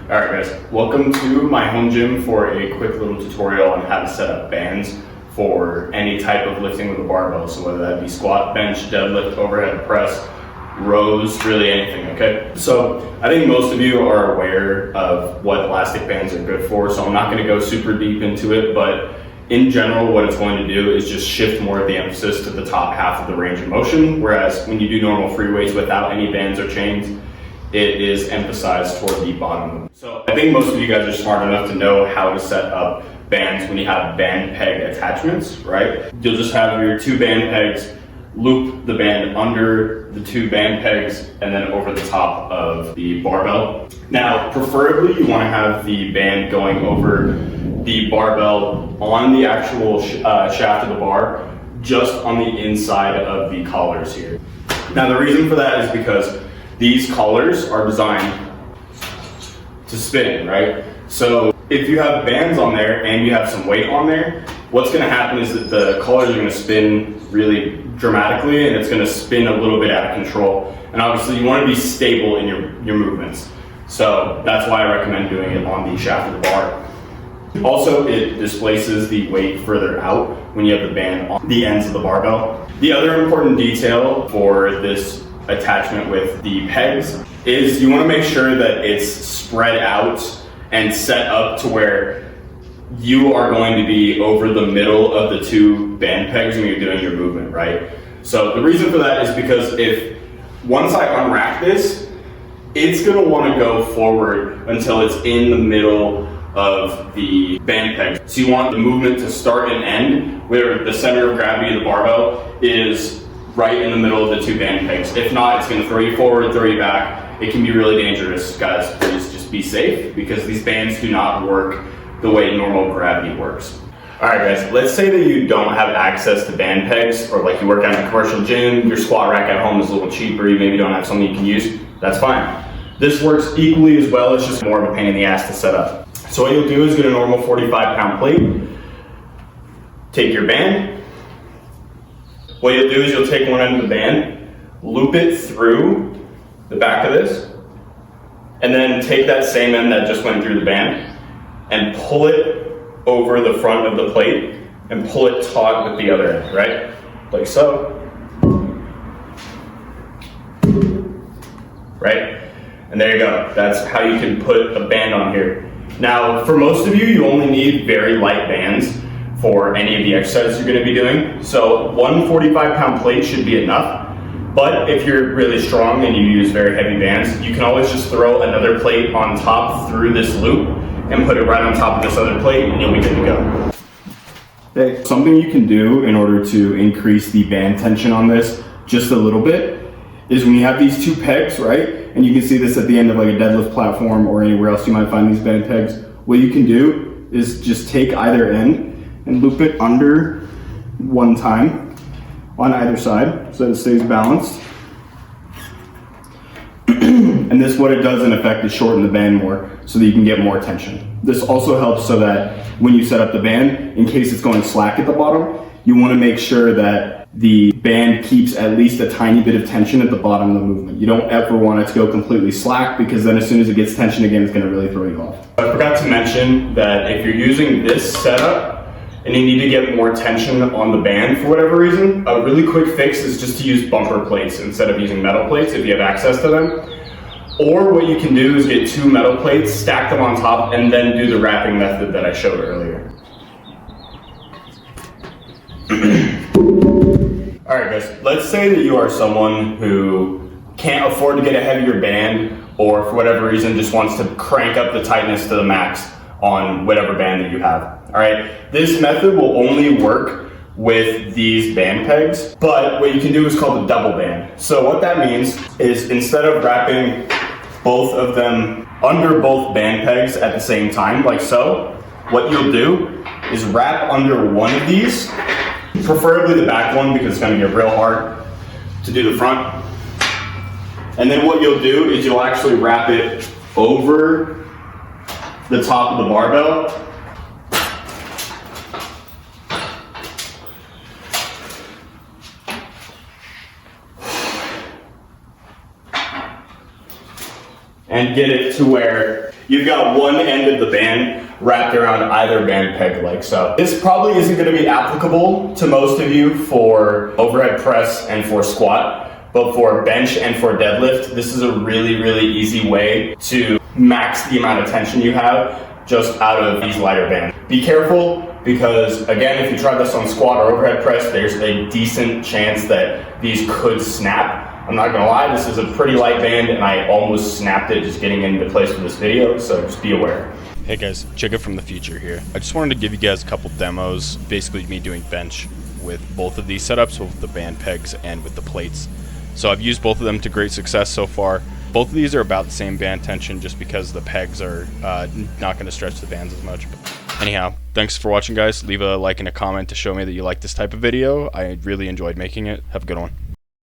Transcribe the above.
Alright guys, welcome to my home gym for a quick little tutorial on how to set up bands for any type of lifting with a barbell. So whether that be squat, bench, deadlift, overhead press, rows, really anything, okay? So I think most of you are aware of what elastic bands are good for, so I'm not gonna go super deep into it, but in general, what it's going to do is just shift more of the emphasis to the top half of the range of motion, whereas when you do normal free weights without any bands or chains, it is emphasized toward the bottom. So I think most of you guys are smart enough to know how to set up bands when you have band peg attachments, right? You'll just have your two band pegs, loop the band under the two band pegs, and then over the top of the barbell. Now, preferably you want to have the band going over the barbell on the actual shaft of the bar, just on the inside of the collars here. Now, the reason for that is because these collars are designed to spin, right? So if you have bands on there and you have some weight on there, what's gonna happen is that the collars are gonna spin really dramatically and it's gonna spin a little bit out of control. And obviously you wanna be stable in your movements. So that's why I recommend doing it on the shaft of the bar. Also, it displaces the weight further out when you have the band on the ends of the barbell. The other important detail for this attachment with the pegs is you want to make sure that it's spread out and set up to where you are going to be over the middle of the two band pegs when you're doing your movement, right? So the reason for that is because if once I unrack this, it's going to want to go forward until it's in the middle of the band peg. So you want the movement to start and end where the center of gravity of the barbell is right in the middle of the two band pegs. If not, it's going to throw you forward, throw you back. It can be really dangerous. Guys, please just be safe because these bands do not work the way normal gravity works. Alright guys, let's say that you don't have access to band pegs, or like you work out in a commercial gym, your squat rack at home is a little cheaper, you maybe don't have something you can use, that's fine. This works equally as well, it's just more of a pain in the ass to set up. So what you'll do is get a normal 45-pound plate, take your band. What you'll do is you'll take one end of the band, loop it through the back of this, and then take that same end that just went through the band and pull it over the front of the plate and pull it taut with the other end, right? Like so. Right? And there you go. That's how you can put a band on here. Now, for most of you, you only need very light bands for any of the exercises you're going to be doing. So one 45-pound plate should be enough. But if you're really strong and you use very heavy bands, you can always just throw another plate on top through this loop and put it right on top of this other plate and you'll be good to go. Okay. Something you can do in order to increase the band tension on this just a little bit is when you have these two pegs, right? And you can see this at the end of like a deadlift platform or anywhere else you might find these band pegs. What you can do is just take either end and loop it under one time on either side so that it stays balanced. And this, what it does in effect is shorten the band more so that you can get more tension. This also helps so that when you set up the band, in case it's going slack at the bottom, you want to make sure that the band keeps at least a tiny bit of tension at the bottom of the movement. You don't ever want it to go completely slack because then as soon as it gets tension again, it's going to really throw you off. I forgot to mention that if you're using this setup and you need to get more tension on the band for whatever reason, a really quick fix is just to use bumper plates instead of using metal plates if you have access to them. Or what you can do is get two metal plates, stack them on top, and then do the wrapping method that I showed earlier. Alright guys, let's say that you are someone who can't afford to get a heavier band or for whatever reason just wants to crank up the tightness to the max on whatever band that you have. Alright, this method will only work with these band pegs, but what you can do is called a double band. So what that means is instead of wrapping both of them under both band pegs at the same time, like so, what you'll do is wrap under one of these, preferably the back one because it's going to get real hard to do the front. And then what you'll do is you'll actually wrap it over the top of the barbell. and get it to where you've got one end of the band wrapped around either band peg like so. This probably isn't going to be applicable to most of you for overhead press and for squat, but for bench and for deadlift, this is a really, really easy way to max the amount of tension you have just out of these lighter bands. Be careful, because again, if you try this on squat or overhead press, there's a decent chance that these could snap. I'm not gonna lie, this is a pretty light band and I almost snapped it just getting into place for this video, so just be aware. Hey guys, Chigga from the future here. I just wanted to give you guys a couple demos, basically me doing bench with both of these setups, with the band pegs and with the plates. So I've used both of them to great success so far. Both of these are about the same band tension just because the pegs are not going to stretch the bands as much. But anyhow, thanks for watching guys. Leave a like and a comment to show me that you like this type of video. I really enjoyed making it. Have a good one.